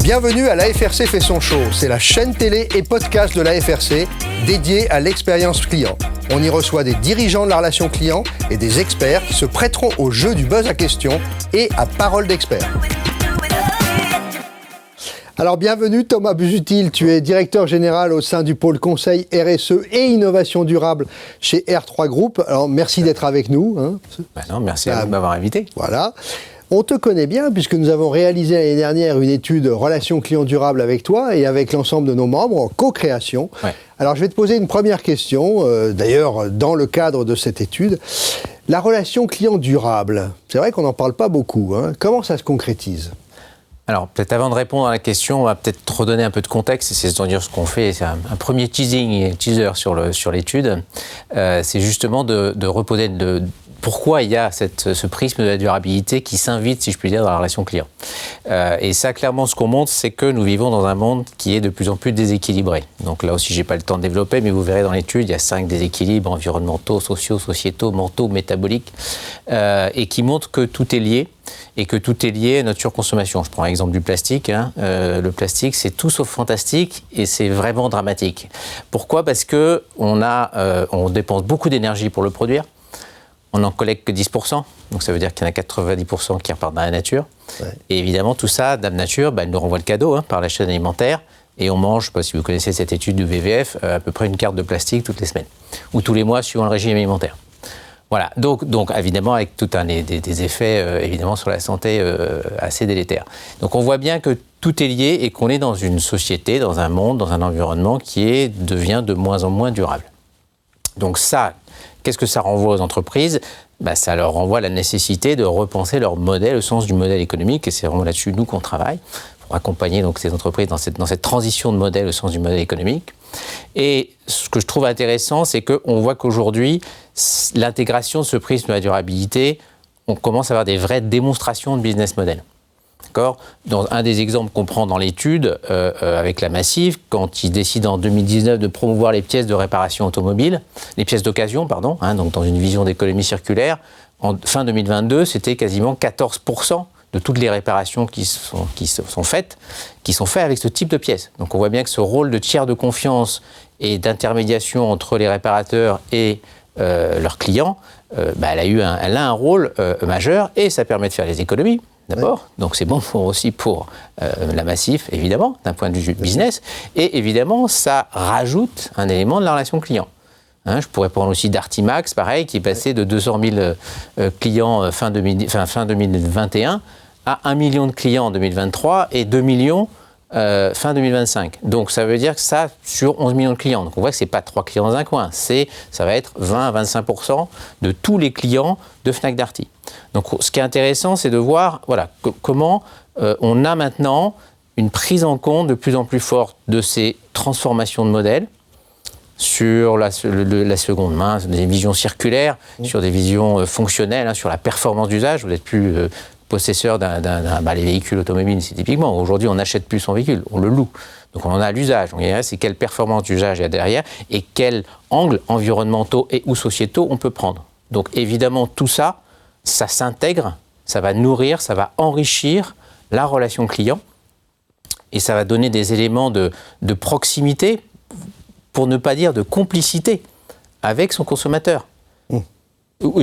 Bienvenue à l'AFRC fait son show. C'est la chaîne télé et podcast de l'AFRC dédiée à l'expérience client. On y reçoit des dirigeants de la relation client et des experts qui se prêteront au jeu du buzz à questions et à parole d'experts. Alors bienvenue Thomas Busuttil, tu es directeur général au sein du pôle conseil RSE et innovation durable chez R3 Group. Alors merci d'être avec nous. Non, merci à vous de m'avoir invité. Voilà. On te connaît bien puisque nous avons réalisé l'année dernière une étude relation client durable avec toi et avec l'ensemble de nos membres en co-création. Ouais. Alors je vais te poser une première question, d'ailleurs dans le cadre de cette étude. La relation client durable, c'est vrai qu'on n'en parle pas beaucoup. Comment ça se concrétise ? Alors, peut-être avant de répondre à la question, on va peut-être redonner un peu de contexte, c'est-à-dire ce qu'on fait. C'est un premier teaser sur l'étude. C'est justement de reposer pourquoi il y a ce prisme de la durabilité qui s'invite, si je puis dire, dans la relation client. Et ça, clairement, ce qu'on montre, c'est que nous vivons dans un monde qui est de plus en plus déséquilibré. Donc là aussi, je n'ai pas le temps de développer, mais vous verrez dans l'étude, il y a 5 déséquilibres environnementaux, sociaux, sociétaux, mentaux, métaboliques, et qui montrent que tout est lié. Et que tout est lié à notre surconsommation. Je prends l'exemple du plastique. Le plastique, c'est tout sauf fantastique et c'est vraiment dramatique. Pourquoi ? Parce qu'on dépense beaucoup d'énergie pour le produire. On n'en collecte que 10%. Donc ça veut dire qu'il y en a 90% qui repartent dans la nature. Ouais. Et évidemment, tout ça, Dame Nature, elle nous renvoie le cadeau par la chaîne alimentaire. Et on mange, je ne sais pas si vous connaissez cette étude du WWF, à peu près une carte de plastique toutes les semaines. Ou tous les mois, suivant le régime alimentaire. Voilà, donc évidemment avec tout des effets évidemment sur la santé assez délétères. Donc on voit bien que tout est lié et qu'on est dans une société, dans un monde, dans un environnement qui devient de moins en moins durable. Donc ça, qu'est-ce que ça renvoie aux entreprises ? Ça leur renvoie la nécessité de repenser leur modèle, le sens du modèle économique, et c'est vraiment là-dessus nous qu'on travaille, pour accompagner donc ces entreprises dans cette transition de modèle au sens du modèle économique. Et ce que je trouve intéressant, c'est qu'on voit qu'aujourd'hui, l'intégration de ce prisme de la durabilité, on commence à avoir des vraies démonstrations de business model. D'accord ? Dans un des exemples qu'on prend dans l'étude, avec la Massif, quand ils décident en 2019 de promouvoir les pièces de réparation automobile, les pièces d'occasion, pardon, donc dans une vision d'économie circulaire, en fin 2022, c'était quasiment 14% de toutes les réparations qui sont faites avec ce type de pièces. Donc on voit bien que ce rôle de tiers de confiance et d'intermédiation entre les réparateurs et leurs clients, elle a un rôle majeur et ça permet de faire des économies. D'abord, ouais. Donc c'est bon aussi pour la Massif, évidemment, d'un point de vue business, et évidemment, ça rajoute un élément de la relation client. Je pourrais prendre aussi Dartimax, pareil, qui est passé de 200 000 clients fin 2021 à 1 million de clients en 2023 et 2 millions fin 2025. Donc ça veut dire que ça, sur 11 millions de clients. Donc on voit que ce n'est pas 3 clients dans un coin, ça va être 20 à 25% de tous les clients de Fnac Darty. Donc ce qui est intéressant, c'est de voir comment on a maintenant une prise en compte de plus en plus forte de ces transformations de modèles sur la seconde main, sur des visions circulaires, sur des visions fonctionnelles, sur la performance d'usage. Vous n'êtes plus possesseur les véhicules automobiles, c'est typiquement. Aujourd'hui, on n'achète plus son véhicule, on le loue. Donc on en a l'usage. Donc c'est quelle performance d'usage il y a derrière et quels angles environnementaux et ou sociétaux on peut prendre. Donc évidemment, tout ça, ça s'intègre, ça va nourrir, ça va enrichir la relation client et ça va donner des éléments de proximité, pour ne pas dire de complicité avec son consommateur.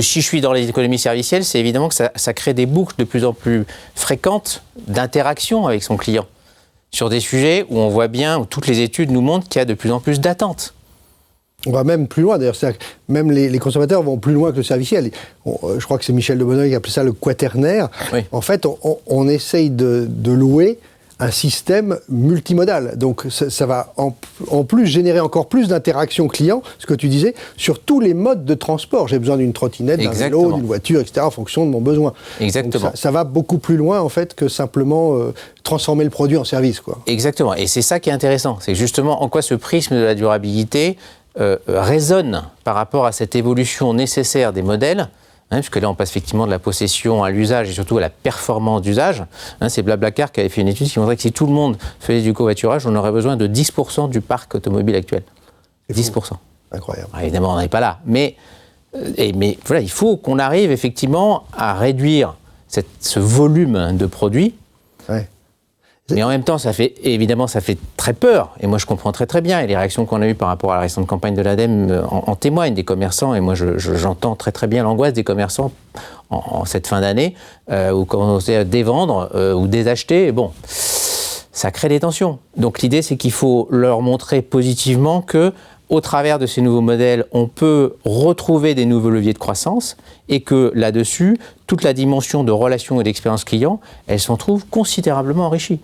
Si je suis dans les économies servicielles, c'est évidemment que ça crée des boucles de plus en plus fréquentes d'interaction avec son client sur des sujets où on voit bien, où toutes les études nous montrent qu'il y a de plus en plus d'attentes. On va même plus loin, d'ailleurs, même les consommateurs vont plus loin que le serviciel. Je crois que c'est Michel de Bonneuil qui appelait ça le quaternaire. Oui. En fait, on essaye de louer un système multimodal. Donc ça va en plus générer encore plus d'interactions clients, ce que tu disais, sur tous les modes de transport. J'ai besoin d'une trottinette, d'un vélo, d'une voiture, etc., en fonction de mon besoin. Exactement. Donc ça va beaucoup plus loin, en fait, que simplement transformer le produit en service, quoi. Exactement. Et c'est ça qui est intéressant. C'est justement en quoi ce prisme de la durabilité résonne par rapport à cette évolution nécessaire des modèles, puisque là on passe effectivement de la possession à l'usage et surtout à la performance d'usage. C'est Blablacar qui avait fait une étude qui montrait que si tout le monde faisait du covoiturage, on aurait besoin de 10% du parc automobile actuel. 10%. Incroyable. Alors, évidemment, on n'est pas là. Mais voilà, il faut qu'on arrive effectivement à réduire ce volume de produits. Ouais. Mais en même temps, ça fait très peur. Et moi, je comprends très très bien. Et les réactions qu'on a eues par rapport à la récente campagne de l'ADEME en témoignent, des commerçants. Et moi, j'entends très très bien l'angoisse des commerçants en cette fin d'année, où commencer à dévendre ou désacheter. Bon, ça crée des tensions. Donc l'idée, c'est qu'il faut leur montrer positivement que, au travers de ces nouveaux modèles, on peut retrouver des nouveaux leviers de croissance et que là-dessus, toute la dimension de relation et d'expérience client, elle s'en trouve considérablement enrichie.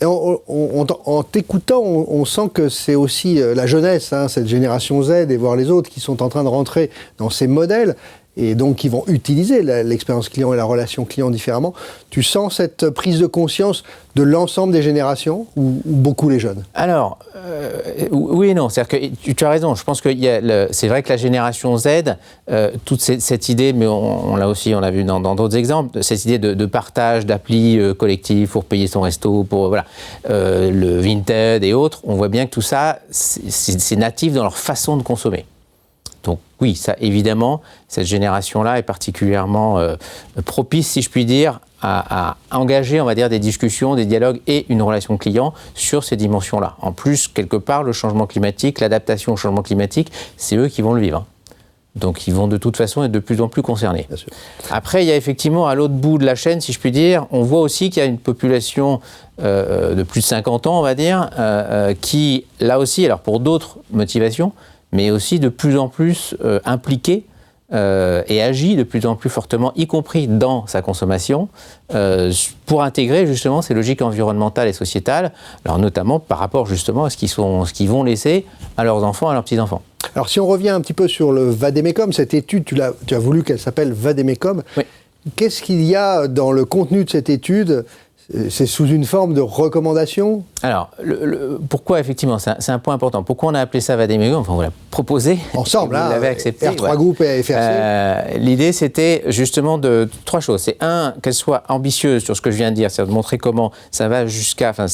Et en t'écoutant, on sent que c'est aussi la jeunesse, cette génération Z et voire les autres qui sont en train de rentrer dans ces modèles et donc qui vont utiliser l'expérience client et la relation client différemment. Tu sens cette prise de conscience de l'ensemble des générations ou beaucoup les jeunes? Alors, oui et non. C'est-à-dire que tu as raison. Je pense que c'est vrai que la génération Z, toute cette idée, mais on l'a vu dans d'autres exemples, cette idée de partage, d'appli collectif pour payer son resto, pour le Vinted et autres, on voit bien que tout ça, c'est natif dans leur façon de consommer. Donc oui, ça évidemment, cette génération-là est particulièrement propice, si je puis dire, à engager, on va dire, des discussions, des dialogues et une relation client sur ces dimensions-là. En plus, quelque part, le changement climatique, l'adaptation au changement climatique, c'est eux qui vont le vivre. Donc ils vont de toute façon être de plus en plus concernés. Bien sûr. Après, il y a effectivement à l'autre bout de la chaîne, si je puis dire, on voit aussi qu'il y a une population de plus de 50 ans, on va dire, qui, là aussi, alors pour d'autres motivations, mais aussi de plus en plus impliqué et agit de plus en plus fortement, y compris dans sa consommation, pour intégrer justement ces logiques environnementales et sociétales, alors notamment par rapport justement à ce qu'ils vont laisser à leurs enfants, à leurs petits-enfants. Alors si on revient un petit peu sur le Vademecum, cette étude, tu as voulu qu'elle s'appelle Vademecum. Oui. Qu'est-ce qu'il y a dans le contenu de cette étude ? C'est sous une forme de recommandation ? Alors, pourquoi effectivement, c'est un point important. Pourquoi on a appelé ça Vademecum ? Enfin, on l'a proposé. Ensemble, vous l'avez accepté. R3 Group et FRC. L'idée, c'était justement de trois choses. C'est qu'elle soit ambitieuse sur ce que je viens de dire, c'est de montrer comment ça va jusqu'à... Enfin,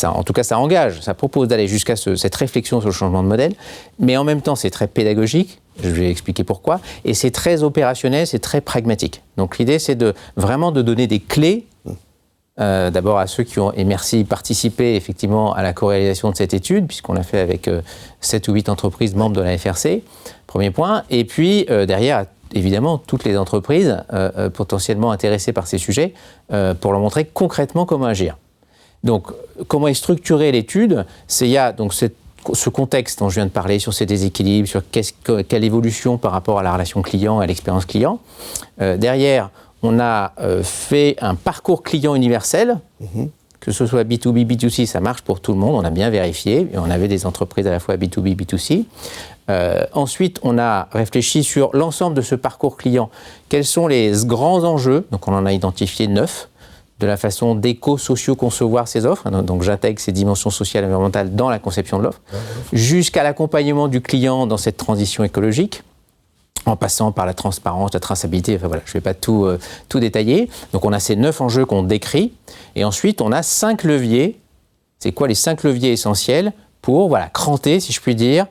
en tout cas, ça engage, ça propose d'aller jusqu'à cette réflexion sur le changement de modèle, mais en même temps, c'est très pédagogique, je vais expliquer pourquoi, et c'est très opérationnel, c'est très pragmatique. Donc l'idée, c'est vraiment de donner des clés, d'abord à ceux qui ont, et merci, participé effectivement à la co-réalisation de cette étude, puisqu'on l'a fait avec 7 ou 8 entreprises membres de la FRC, premier point, et puis derrière, évidemment, toutes les entreprises potentiellement intéressées par ces sujets, pour leur montrer concrètement comment agir. Donc, comment est structurée l'étude ? Il y a donc ce contexte dont je viens de parler, sur ces déséquilibres, sur quelle évolution par rapport à la relation client, à l'expérience client. Derrière, on a fait un parcours client universel, que ce soit B2B, B2C, ça marche pour tout le monde, on a bien vérifié, et on avait des entreprises à la fois B2B, B2C. Ensuite, on a réfléchi sur l'ensemble de ce parcours client. Quels sont les grands enjeux ? Donc, on en a identifié 9. De la façon d'éco-socio-concevoir ces offres, donc j'intègre ces dimensions sociales et environnementales dans la conception de l'offre, jusqu'à l'accompagnement du client dans cette transition écologique, en passant par la transparence, la traçabilité, enfin voilà, je ne vais pas tout détailler. Donc on a ces 9 enjeux qu'on décrit, et ensuite on a 5 leviers. C'est quoi les 5 leviers essentiels pour cranter, si je puis dire,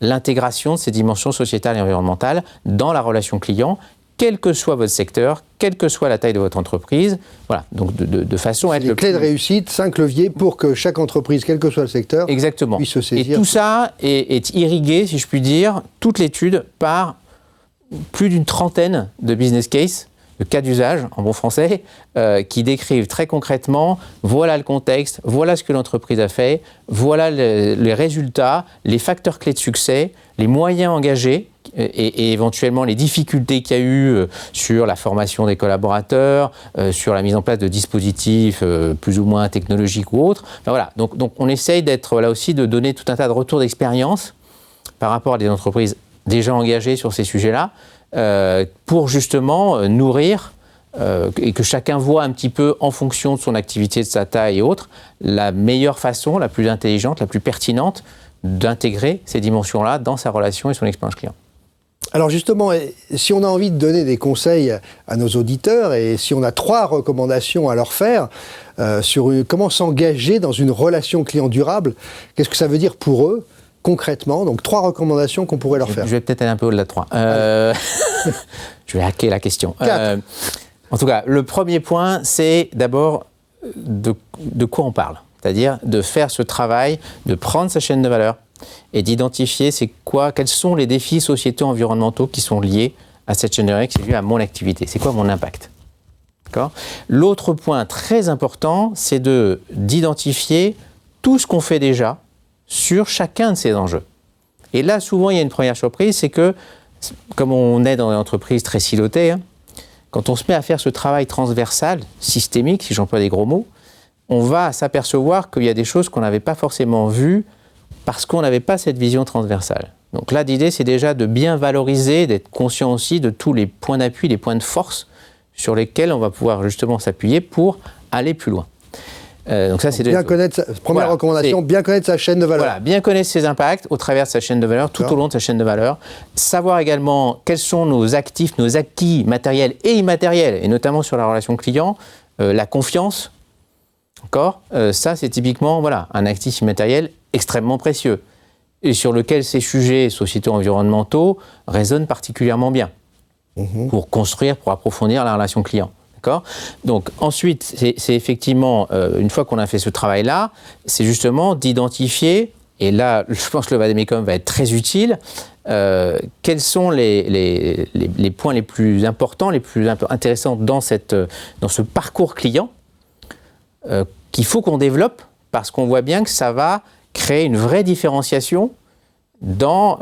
l'intégration de ces dimensions sociétales et environnementales dans la relation client, quel que soit votre secteur, quelle que soit la taille de votre entreprise, voilà, donc de façon à être les clés de réussite, 5 leviers pour que chaque entreprise, quel que soit le secteur, exactement, puisse se saisir. Et tout ça est irrigué, si je puis dire, toute l'étude par plus d'une trentaine de business cases, de cas d'usage, en bon français, qui décrivent très concrètement, voilà le contexte, voilà ce que l'entreprise a fait, voilà les résultats, les facteurs clés de succès, les moyens engagés, et éventuellement les difficultés qu'il y a eu sur la formation des collaborateurs, sur la mise en place de dispositifs plus ou moins technologiques ou autres. Enfin, voilà. Donc on essaye d'être là aussi, de donner tout un tas de retours d'expérience par rapport à des entreprises déjà engagées sur ces sujets-là, pour justement nourrir et que chacun voit un petit peu en fonction de son activité, de sa taille et autres, la meilleure façon, la plus intelligente, la plus pertinente d'intégrer ces dimensions-là dans sa relation et son expérience client. Alors justement, si on a envie de donner des conseils à nos auditeurs et si on a 3 recommandations à leur faire sur comment s'engager dans une relation client durable, qu'est-ce que ça veut dire pour eux concrètement? Donc 3 recommandations qu'on pourrait leur faire. Je vais peut-être aller un peu au-delà de 3. Je vais hacker la question. En tout cas, le premier point, c'est d'abord de quoi on parle. C'est-à-dire de faire ce travail, de prendre sa chaîne de valeur et d'identifier quels sont les défis sociétaux environnementaux qui sont liés à cette chaîne de valeur, qui sont liés à mon activité. C'est quoi mon impact? D'accord ? L'autre point très important, c'est d'identifier tout ce qu'on fait déjà sur chacun de ces enjeux. Et là, souvent, il y a une première surprise, c'est que, comme on est dans une entreprise très silotée, quand on se met à faire ce travail transversal, systémique, si j'emploie des gros mots, on va s'apercevoir qu'il y a des choses qu'on n'avait pas forcément vues parce qu'on n'avait pas cette vision transversale. Donc là, l'idée, c'est déjà de bien valoriser, d'être conscient aussi de tous les points d'appui, les points de force sur lesquels on va pouvoir justement s'appuyer pour aller plus loin. Donc ça, c'est bien connaître première recommandation, bien connaître sa chaîne de valeur. Voilà, bien connaître ses impacts au travers de sa chaîne de valeur, tout au long de sa chaîne de valeur. Savoir également quels sont nos actifs, nos acquis matériels et immatériels, et notamment sur la relation client, la confiance. Encore, ça, c'est typiquement un actif immatériel extrêmement précieux et sur lequel ces sujets sociétaux environnementaux résonnent particulièrement bien pour construire, pour approfondir la relation client. D'accord ? Donc ensuite, c'est effectivement, une fois qu'on a fait ce travail-là, c'est justement d'identifier, et là, je pense que le vade-mecum va être très utile, quels sont les points les plus importants, les plus intéressants dans ce parcours client qu'il faut qu'on développe, parce qu'on voit bien que ça va créer une vraie différenciation dans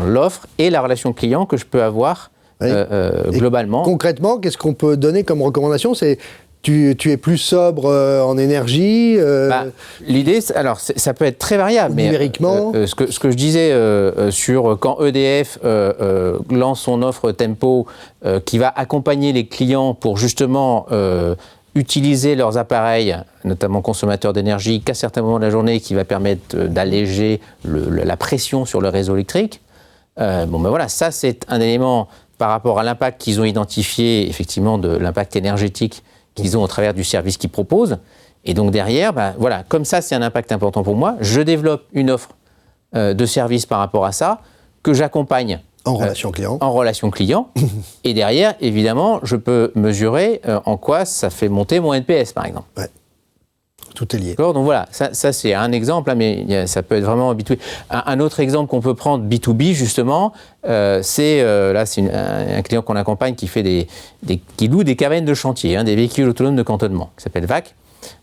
l'offre et la relation client que je peux avoir globalement. Concrètement, qu'est-ce qu'on peut donner comme recommandation ? C'est tu es plus sobre en énergie L'idée, alors ça peut être très variable. Numériquement. Mais, ce que je disais sur quand EDF lance son offre Tempo qui va accompagner les clients pour justement utiliser leurs appareils, notamment consommateurs d'énergie, qu'à certains moments de la journée, qui va permettre d'alléger la pression sur le réseau électrique. Ça c'est un élément par rapport à l'impact qu'ils ont identifié, effectivement, de l'impact énergétique qu'ils ont au travers du service qu'ils proposent. Et donc derrière, comme ça, c'est un impact important pour moi, je développe une offre de service par rapport à ça, que j'accompagne en relation client. En relation client. Et derrière, évidemment, je peux mesurer en quoi ça fait monter mon NPS, par exemple. Ouais. Tout est lié. Donc voilà, ça c'est un exemple, mais ça peut être vraiment B2B. Un autre exemple qu'on peut prendre B2B, justement, c'est un client qu'on accompagne qui loue des cabanes de chantier, des véhicules autonomes de cantonnement, qui s'appelle VAC,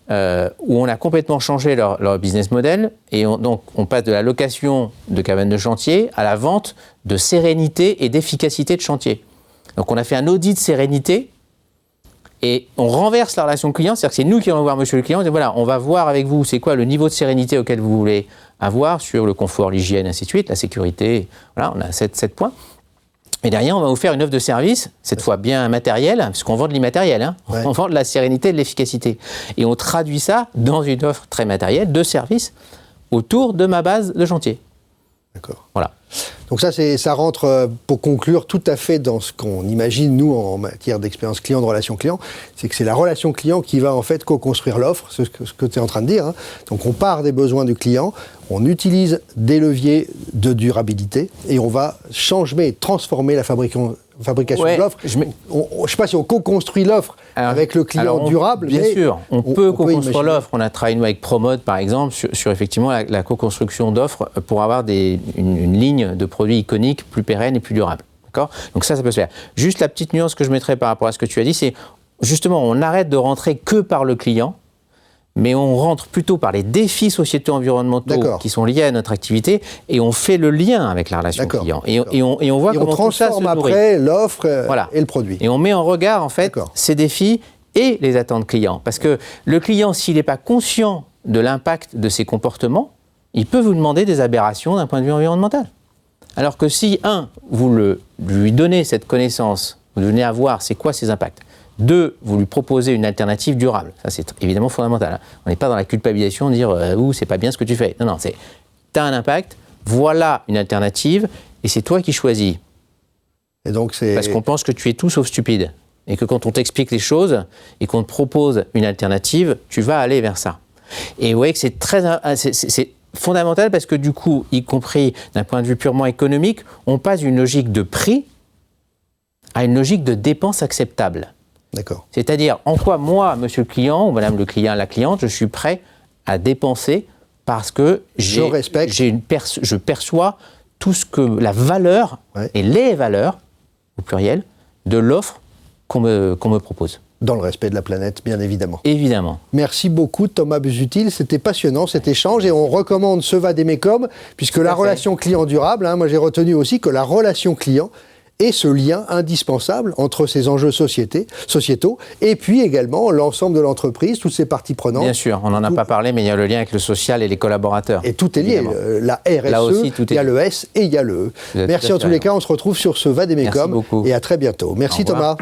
où on a complètement changé leur business model, et donc on passe de la location de cabanes de chantier à la vente de sérénité et d'efficacité de chantier. Donc on a fait un audit de sérénité, et on renverse la relation client, c'est-à-dire que c'est nous qui allons voir monsieur le client, et voilà, on va voir avec vous c'est quoi le niveau de sérénité auquel vous voulez avoir sur le confort, l'hygiène, ainsi de suite, la sécurité, voilà, on a 7 points. Et derrière, on va vous faire une offre de service, cette fois bien matérielle, puisqu'on vend de l'immatériel, on vend de la sérénité et de l'efficacité. Et on traduit ça dans une offre très matérielle de service autour de ma base de chantier. D'accord. Voilà. Donc ça rentre, pour conclure, tout à fait dans ce qu'on imagine, nous, en matière d'expérience client, de relation client, c'est que c'est la relation client qui va en fait co-construire l'offre, ce que tu es en train de dire. Donc on part des besoins du client, on utilise des leviers de durabilité et on va transformer la fabrication de l'offre. Je ne sais pas si on co-construit l'offre avec le client durable. Bien sûr, on peut co-construire l'offre. On a travaillé nous avec Promode, par exemple, sur effectivement la co-construction d'offres pour avoir une ligne de produits iconiques plus pérennes et plus durables. D'accord ? Donc ça peut se faire. Juste la petite nuance que je mettrais par rapport à ce que tu as dit, c'est justement, on arrête de rentrer que par le client, mais on rentre plutôt par les défis sociétaux environnementaux qui sont liés à notre activité, et on fait le lien avec la relation client. Et on voit comment tout ça se nourrit. On transforme après l'offre et le produit. Et on met en regard, en fait, ces défis et les attentes clients. Parce que le client, s'il n'est pas conscient de l'impact de ses comportements, il peut vous demander des aberrations d'un point de vue environnemental. Alors que si, vous lui donnez cette connaissance, vous lui donnez à voir c'est quoi ses impacts. 2, vous lui proposez une alternative durable. Ça, c'est évidemment fondamental. On n'est pas dans la culpabilisation de dire c'est pas bien ce que tu fais. Non, tu as un impact, voilà une alternative, et c'est toi qui choisis. Et donc parce qu'on pense que tu es tout sauf stupide. Et que quand on t'explique les choses et qu'on te propose une alternative, tu vas aller vers ça. Et vous voyez que c'est fondamental parce que du coup, y compris d'un point de vue purement économique, on passe d'une logique de prix à une logique de dépense acceptable. D'accord. C'est-à-dire, en quoi moi, monsieur le client, ou madame le client, la cliente, je suis prêt à dépenser parce que je perçois tout ce que la valeur et les valeurs, au pluriel, de l'offre qu'on me propose. Dans le respect de la planète, bien évidemment. Évidemment. Merci beaucoup Thomas Busuttil, c'était passionnant cet échange et on recommande ce Vademecum puisque la relation client durable, moi j'ai retenu aussi que la relation client est ce lien indispensable entre ces enjeux sociétaux et puis également l'ensemble de l'entreprise, toutes ces parties prenantes. Bien sûr, on n'en a pas parlé, mais il y a le lien avec le social et les collaborateurs. Et tout est lié, la RSE, là aussi, il y a le S et il y a le E. Merci en tous les cas, on se retrouve sur ce Vademecum et à très bientôt. Merci Thomas.